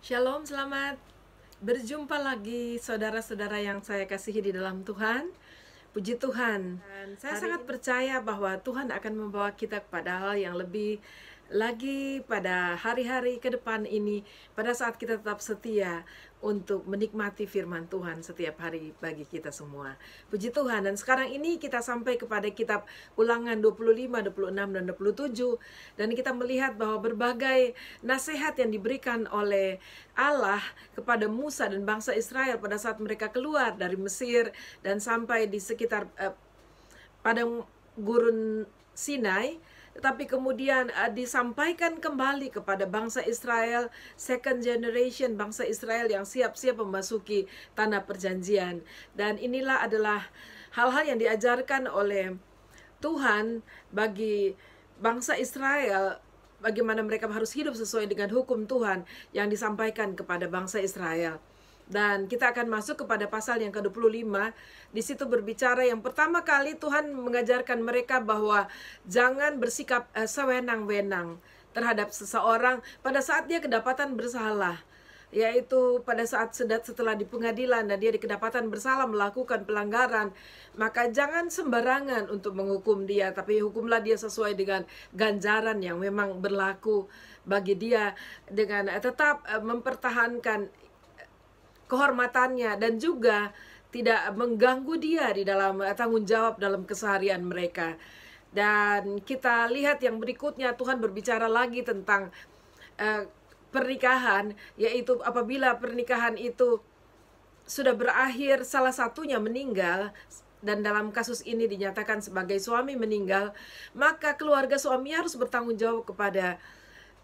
Shalom, selamat berjumpa lagi saudara-saudara yang saya kasihi di dalam Tuhan. Puji Tuhan. Dan saya sangat percaya bahwa Tuhan akan membawa kita kepada hal yang lebih lagi pada hari-hari ke depan ini, pada saat kita tetap setia untuk menikmati firman Tuhan setiap hari bagi kita semua. Puji Tuhan. Dan sekarang ini kita sampai kepada kitab Ulangan 25, 26, dan 27. Dan kita melihat bahwa berbagai nasihat yang diberikan oleh Allah kepada Musa dan bangsa Israel pada saat mereka keluar dari Mesir dan sampai di sekitar padang gurun Sinai, tetapi kemudian disampaikan kembali kepada bangsa Israel, second generation bangsa Israel yang siap-siap memasuki tanah perjanjian. Dan inilah adalah hal-hal yang diajarkan oleh Tuhan bagi bangsa Israel, bagaimana mereka harus hidup sesuai dengan hukum Tuhan yang disampaikan kepada bangsa Israel. Dan kita akan masuk kepada pasal yang ke-25. Di situ berbicara yang pertama kali Tuhan mengajarkan mereka bahwa jangan bersikap sewenang-wenang terhadap seseorang pada saat dia kedapatan bersalah. Yaitu pada saat setelah di pengadilan dan dia kedapatan bersalah melakukan pelanggaran, maka jangan sembarangan untuk menghukum dia, tapi hukumlah dia sesuai dengan ganjaran yang memang berlaku bagi dia, dengan tetap mempertahankan kehormatannya dan juga tidak mengganggu dia di dalam tanggung jawab dalam keseharian mereka. Dan kita lihat yang berikutnya, Tuhan berbicara lagi tentang pernikahan, yaitu apabila pernikahan itu sudah berakhir, salah satunya meninggal, dan dalam kasus ini dinyatakan sebagai suami meninggal, maka keluarga suami harus bertanggung jawab kepada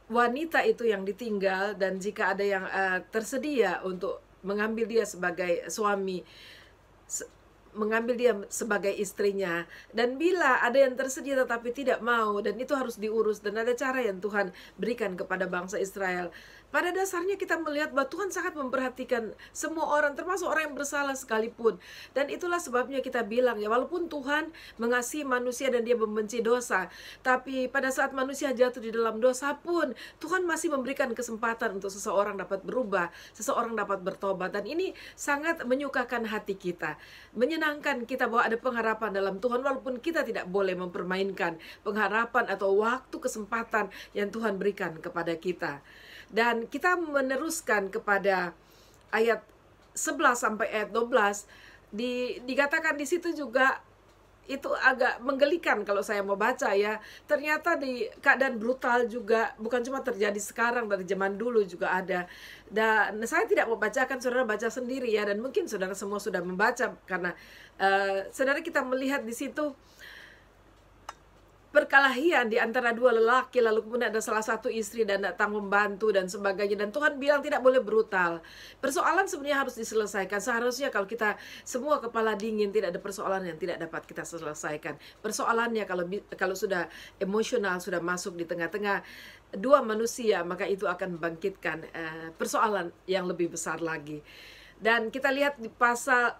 wanita itu yang ditinggal, dan jika ada yang tersedia untuk mengambil dia sebagai suami, mengambil dia sebagai istrinya. Dan bila ada yang tersedia tetapi tidak mau, dan itu harus diurus, dan ada cara yang Tuhan berikan kepada bangsa Israel. Pada dasarnya kita melihat bahwa Tuhan sangat memperhatikan semua orang, termasuk orang yang bersalah sekalipun. Dan itulah sebabnya kita bilang, ya, walaupun Tuhan mengasihi manusia dan dia membenci dosa, tapi pada saat manusia jatuh di dalam dosa pun, Tuhan masih memberikan kesempatan untuk seseorang dapat berubah, seseorang dapat bertobat. Dan ini sangat menyukakan hati kita, menyenangkan kita bahwa ada pengharapan dalam Tuhan, walaupun kita tidak boleh mempermainkan pengharapan atau waktu kesempatan yang Tuhan berikan kepada kita. Dan kita meneruskan kepada ayat 11 sampai ayat 12, dikatakan di situ juga, itu agak menggelikan kalau saya mau baca, ya. Ternyata di keadaan brutal juga, bukan cuma terjadi sekarang, dari zaman dulu juga ada. Dan saya tidak mau bacakan, saudara baca sendiri, ya. Dan mungkin saudara semua sudah membaca, karena saudara, kita melihat di situ perkelahian di antara dua lelaki, lalu kemudian ada salah satu istri dan datang membantu dan sebagainya. Dan Tuhan bilang tidak boleh brutal. Persoalan sebenarnya harus diselesaikan. Seharusnya kalau kita semua kepala dingin, tidak ada persoalan yang tidak dapat kita selesaikan. Persoalannya kalau sudah emosional, sudah masuk di tengah-tengah dua manusia, maka itu akan membangkitkan persoalan yang lebih besar lagi. Dan kita lihat di pasal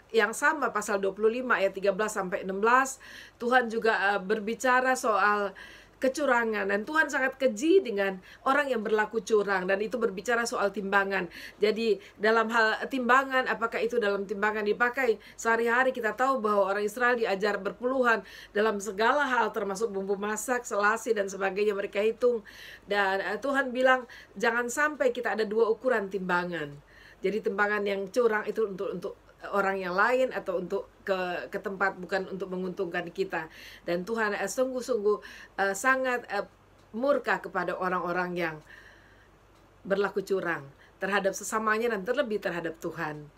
yang sama, pasal 25 ayat 13 sampai 16, Tuhan juga berbicara soal kecurangan, dan Tuhan sangat keji dengan orang yang berlaku curang, dan itu berbicara soal timbangan. Jadi dalam hal timbangan, apakah itu dalam timbangan dipakai sehari-hari, kita tahu bahwa orang Israel diajar berpuluhan dalam segala hal, termasuk bumbu masak, selasi dan sebagainya, mereka hitung. Dan Tuhan bilang jangan sampai kita ada dua ukuran timbangan. Jadi timbangan yang curang itu untuk orang yang lain, atau untuk ke tempat, bukan untuk menguntungkan kita. Dan Tuhan sungguh-sungguh sangat murka kepada orang-orang yang berlaku curang terhadap sesamanya dan terlebih terhadap Tuhan.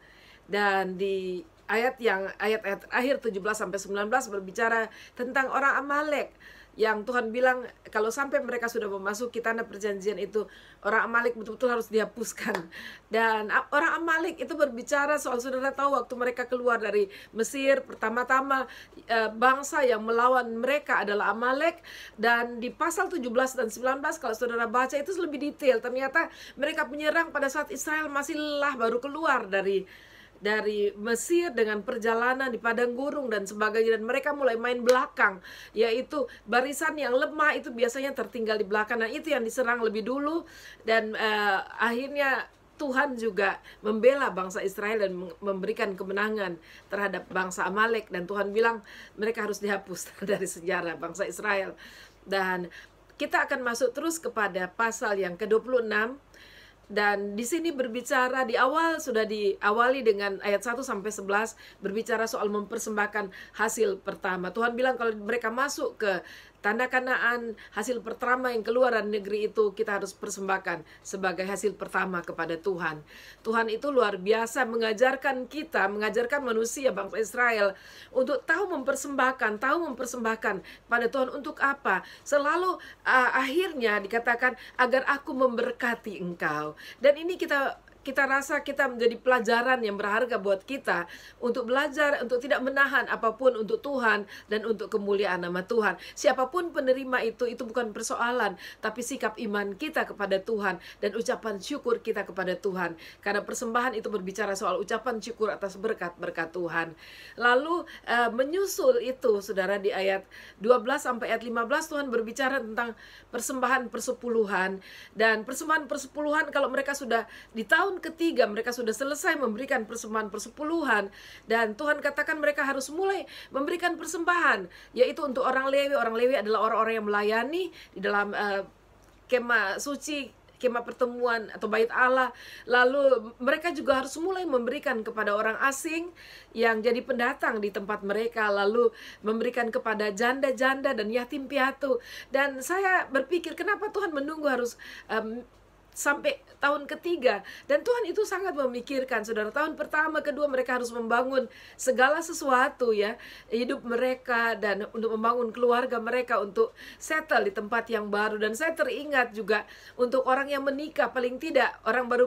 Dan di ayat akhir 17 sampai 19 berbicara tentang orang Amalek, yang Tuhan bilang kalau sampai mereka sudah memasuki tanah perjanjian itu, orang Amalek betul-betul harus dihapuskan. Dan orang Amalek itu berbicara soal, saudara tahu waktu mereka keluar dari Mesir, pertama-tama bangsa yang melawan mereka adalah Amalek. Dan di pasal 17 dan 19 kalau saudara baca itu lebih detail. Ternyata mereka menyerang pada saat Israel masih lelah, baru keluar dari dari Mesir dengan perjalanan di padang gurung dan sebagainya, dan mereka mulai main belakang, yaitu barisan yang lemah itu biasanya tertinggal di belakang, dan itu yang diserang lebih dulu. Dan akhirnya Tuhan juga membela bangsa Israel dan memberikan kemenangan terhadap bangsa Amalek, dan Tuhan bilang mereka harus dihapus dari sejarah bangsa Israel. Dan kita akan masuk terus kepada pasal yang ke-26, dan di sini berbicara, di awal sudah diawali dengan ayat 1 sampai 11 berbicara soal mempersembahkan hasil pertama. Tuhan bilang kalau mereka masuk ke tanda Kanaan, hasil pertama yang keluar dari negeri itu kita harus persembahkan sebagai hasil pertama kepada Tuhan. Tuhan itu luar biasa mengajarkan kita, mengajarkan manusia bangsa Israel untuk tahu mempersembahkan pada Tuhan. Untuk apa? Selalu akhirnya dikatakan agar aku memberkati engkau. Dan ini kita rasa kita menjadi pelajaran yang berharga buat kita untuk belajar, untuk tidak menahan apapun untuk Tuhan dan untuk kemuliaan nama Tuhan. Siapapun penerima itu bukan persoalan, tapi sikap iman kita kepada Tuhan dan ucapan syukur kita kepada Tuhan. Karena persembahan itu berbicara soal ucapan syukur atas berkat-berkat Tuhan. Lalu menyusul itu, saudara, di ayat 12 sampai ayat 15 Tuhan berbicara tentang persembahan persepuluhan. Dan persembahan persepuluhan, kalau mereka sudah di tahun ketiga mereka sudah selesai memberikan persembahan persepuluhan, dan Tuhan katakan mereka harus mulai memberikan persembahan, yaitu untuk orang Lewi. Orang Lewi adalah orang-orang yang melayani di dalam kemah suci, kemah pertemuan atau bait Allah. Lalu mereka juga harus mulai memberikan kepada orang asing yang jadi pendatang di tempat mereka, lalu memberikan kepada janda-janda dan yatim piatu. Dan saya berpikir, kenapa Tuhan menunggu harus sampai tahun ketiga? Dan Tuhan itu sangat memikirkan, saudara. Tahun pertama, kedua mereka harus membangun segala sesuatu, ya, hidup mereka dan untuk membangun keluarga mereka, untuk settle di tempat yang baru. Dan saya teringat juga untuk orang yang menikah, paling tidak orang baru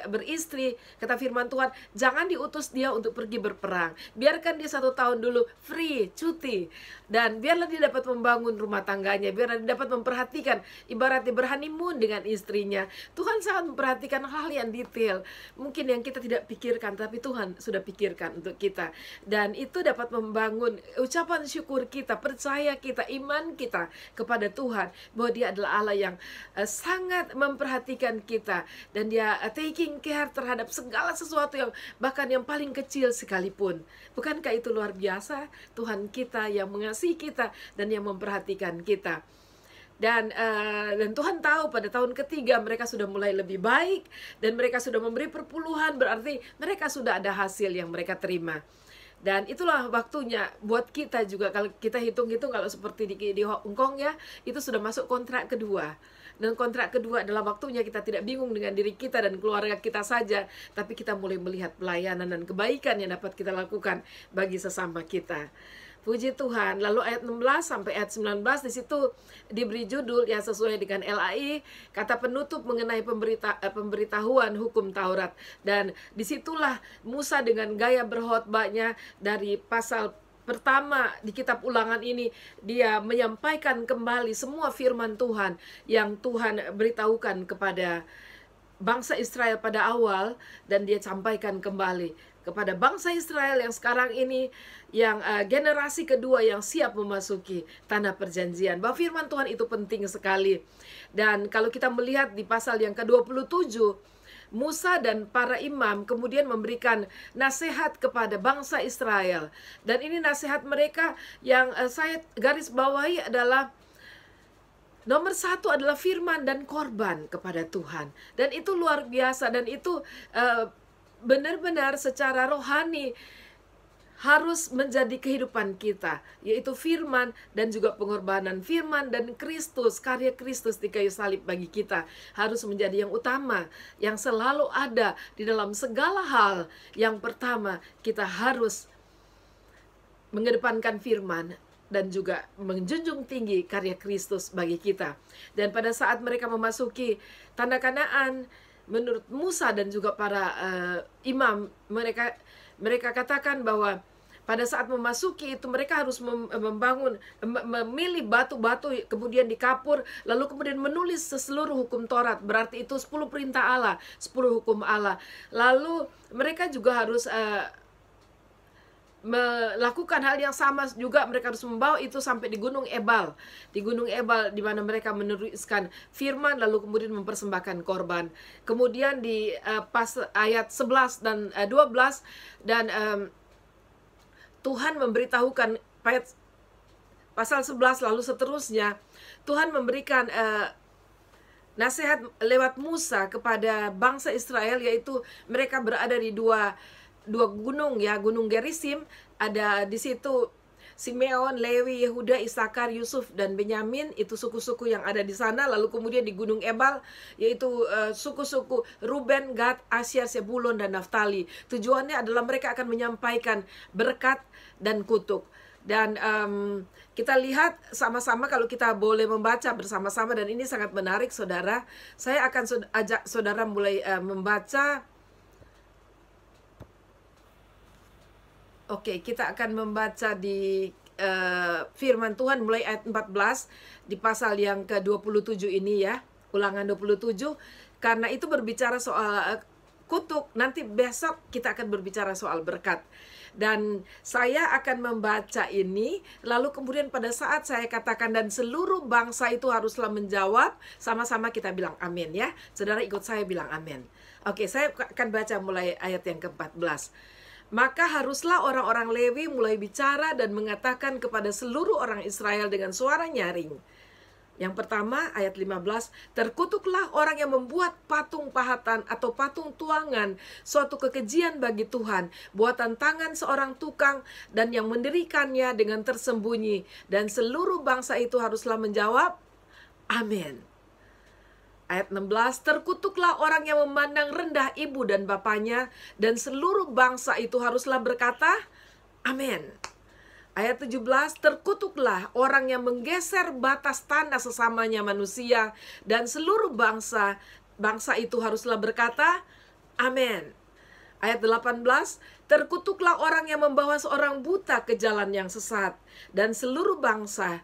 beristri, kata firman Tuhan, jangan diutus dia untuk pergi berperang. Biarkan dia 1 tahun dulu free, cuti, dan biarlah dia dapat membangun rumah tangganya, biarlah dia dapat memperhatikan, ibaratnya berhoneymoon dengan istrinya. Tuhan sangat memperhatikan hal yang detail, mungkin yang kita tidak pikirkan, tapi Tuhan sudah pikirkan untuk kita. Dan itu dapat membangun ucapan syukur kita, percaya kita, iman kita kepada Tuhan, bahwa Dia adalah Allah yang sangat memperhatikan kita, dan Dia taking care terhadap segala sesuatu, yang bahkan yang paling kecil sekalipun. Bukankah itu luar biasa? Tuhan kita yang mengasihi kita dan yang memperhatikan kita. Dan Tuhan tahu pada tahun ketiga mereka sudah mulai lebih baik, dan mereka sudah memberi perpuluhan, berarti mereka sudah ada hasil yang mereka terima. Dan itulah waktunya buat kita juga. Kalau kita hitung-hitung, kalau seperti di Hong Kong, ya, itu sudah masuk kontrak kedua. Dan kontrak kedua adalah waktunya kita tidak bingung dengan diri kita dan keluarga kita saja, tapi kita mulai melihat pelayanan dan kebaikan yang dapat kita lakukan bagi sesama kita. Puji Tuhan. Lalu ayat 16 sampai ayat 19 di situ diberi judul yang sesuai dengan LAI, kata penutup mengenai pemberitahuan hukum Taurat. Dan disitulah Musa dengan gaya berkhotbahnya dari pasal pertama di kitab Ulangan ini, dia menyampaikan kembali semua firman Tuhan yang Tuhan beritahukan kepada bangsa Israel pada awal, dan dia sampaikan kembali kepada bangsa Israel yang sekarang ini, yang generasi kedua yang siap memasuki tanah perjanjian, bahwa firman Tuhan itu penting sekali. Dan kalau kita melihat di pasal yang ke-27, Musa dan para imam kemudian memberikan nasihat kepada bangsa Israel. Dan ini nasihat mereka yang saya garis bawahi adalah, nomor 1 adalah firman dan korban kepada Tuhan. Dan itu luar biasa, dan itu benar-benar secara rohani harus menjadi kehidupan kita, yaitu firman dan juga pengorbanan. Firman dan Kristus, karya Kristus di kayu salib bagi kita harus menjadi yang utama, yang selalu ada di dalam segala hal. Yang pertama, kita harus mengedepankan firman dan juga menjunjung tinggi karya Kristus bagi kita. Dan pada saat mereka memasuki tanah Kanaan, menurut Musa dan juga para imam, mereka katakan bahwa Pada saat memasuki itu mereka harus memilih batu-batu, kemudian dikapur, lalu kemudian menulis seluruh hukum Taurat. Berarti itu 10 perintah Allah, 10 hukum Allah. Lalu mereka juga harus melakukan hal yang sama juga. Mereka harus membawa itu sampai di Gunung Ebal. Di Gunung Ebal di mana mereka menuliskan firman lalu kemudian mempersembahkan korban. Kemudian di pas ayat 11 dan 12 dan Tuhan memberitahukan pasal 11 lalu seterusnya, Tuhan memberikan nasihat lewat Musa kepada bangsa Israel, yaitu mereka berada di dua gunung ya, Gunung Gerisim, ada di situ Simeon, Lewi, Yehuda, Isakar, Yusuf, dan Benyamin, itu suku-suku yang ada di sana. Lalu kemudian di Gunung Ebal, yaitu suku-suku Ruben, Gad, Asyar, Sebulon, dan Naftali. Tujuannya adalah mereka akan menyampaikan berkat dan kutuk. Dan kita lihat sama-sama kalau kita boleh membaca bersama-sama, dan ini sangat menarik saudara. Saya akan ajak saudara mulai membaca. Oke, kita akan membaca di firman Tuhan mulai ayat 14 di pasal yang ke-27 ini ya, Ulangan 27. Karena itu berbicara soal kutuk, nanti besok kita akan berbicara soal berkat. Dan saya akan membaca ini, lalu kemudian pada saat saya katakan dan seluruh bangsa itu haruslah menjawab, sama-sama kita bilang amin ya. Saudara ikut saya bilang amin. Oke, saya akan baca mulai ayat yang ke-14. Maka haruslah orang-orang Lewi mulai bicara dan mengatakan kepada seluruh orang Israel dengan suara nyaring. Yang pertama, ayat 15, terkutuklah orang yang membuat patung pahatan atau patung tuangan, suatu kekejian bagi Tuhan, buatan tangan seorang tukang, dan yang mendirikannya dengan tersembunyi. Dan seluruh bangsa itu haruslah menjawab, amin. Ayat 16, terkutuklah orang yang memandang rendah ibu dan bapaknya, dan seluruh bangsa itu haruslah berkata, amin. Ayat 17, terkutuklah orang yang menggeser batas tanah sesamanya manusia, dan seluruh bangsa itu haruslah berkata, amin. Ayat 18, terkutuklah orang yang membawa seorang buta ke jalan yang sesat, dan seluruh bangsa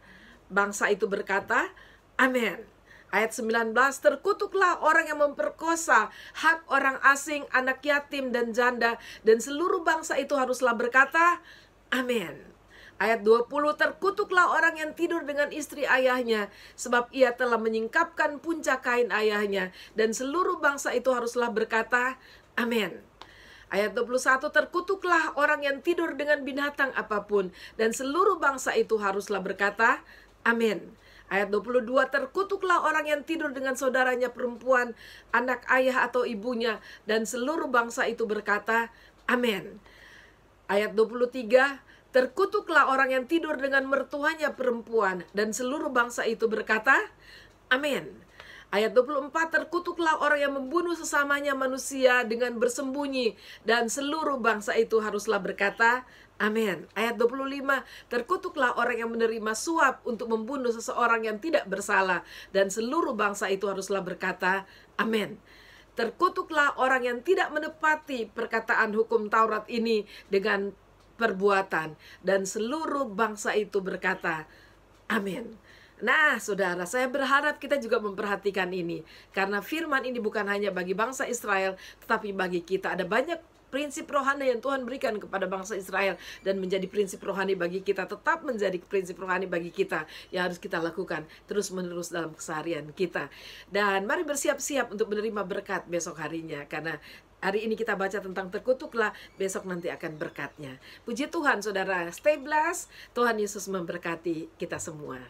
itu berkata, amin. Ayat 19, terkutuklah orang yang memperkosa hak orang asing, anak yatim dan janda, dan seluruh bangsa itu haruslah berkata, amin. Ayat 20, terkutuklah orang yang tidur dengan istri ayahnya, sebab ia telah menyingkapkan puncak kain ayahnya, dan seluruh bangsa itu haruslah berkata, amin. Ayat 21, terkutuklah orang yang tidur dengan binatang apapun, dan seluruh bangsa itu haruslah berkata, amin. Ayat 22, terkutuklah orang yang tidur dengan saudaranya perempuan, anak ayah atau ibunya, dan seluruh bangsa itu berkata, amin. Ayat 23, terkutuklah orang yang tidur dengan mertuanya perempuan, dan seluruh bangsa itu berkata, amin. Ayat 24, terkutuklah orang yang membunuh sesamanya manusia dengan bersembunyi, dan seluruh bangsa itu haruslah berkata, amin. Ayat 25, terkutuklah orang yang menerima suap untuk membunuh seseorang yang tidak bersalah, dan seluruh bangsa itu haruslah berkata, amin. Terkutuklah orang yang tidak menepati perkataan hukum Taurat ini dengan perbuatan, dan seluruh bangsa itu berkata, amin. Nah, saudara, saya berharap kita juga memperhatikan ini, karena firman ini bukan hanya bagi bangsa Israel, tetapi bagi kita. Ada banyak prinsip rohani yang Tuhan berikan kepada bangsa Israel, dan menjadi prinsip rohani bagi kita, tetap menjadi prinsip rohani bagi kita, yang harus kita lakukan terus-menerus dalam keseharian kita. Dan mari bersiap-siap untuk menerima berkat besok harinya, karena hari ini kita baca tentang terkutuklah, besok nanti akan berkatnya. Puji Tuhan, saudara, stay blessed. Tuhan Yesus memberkati kita semua.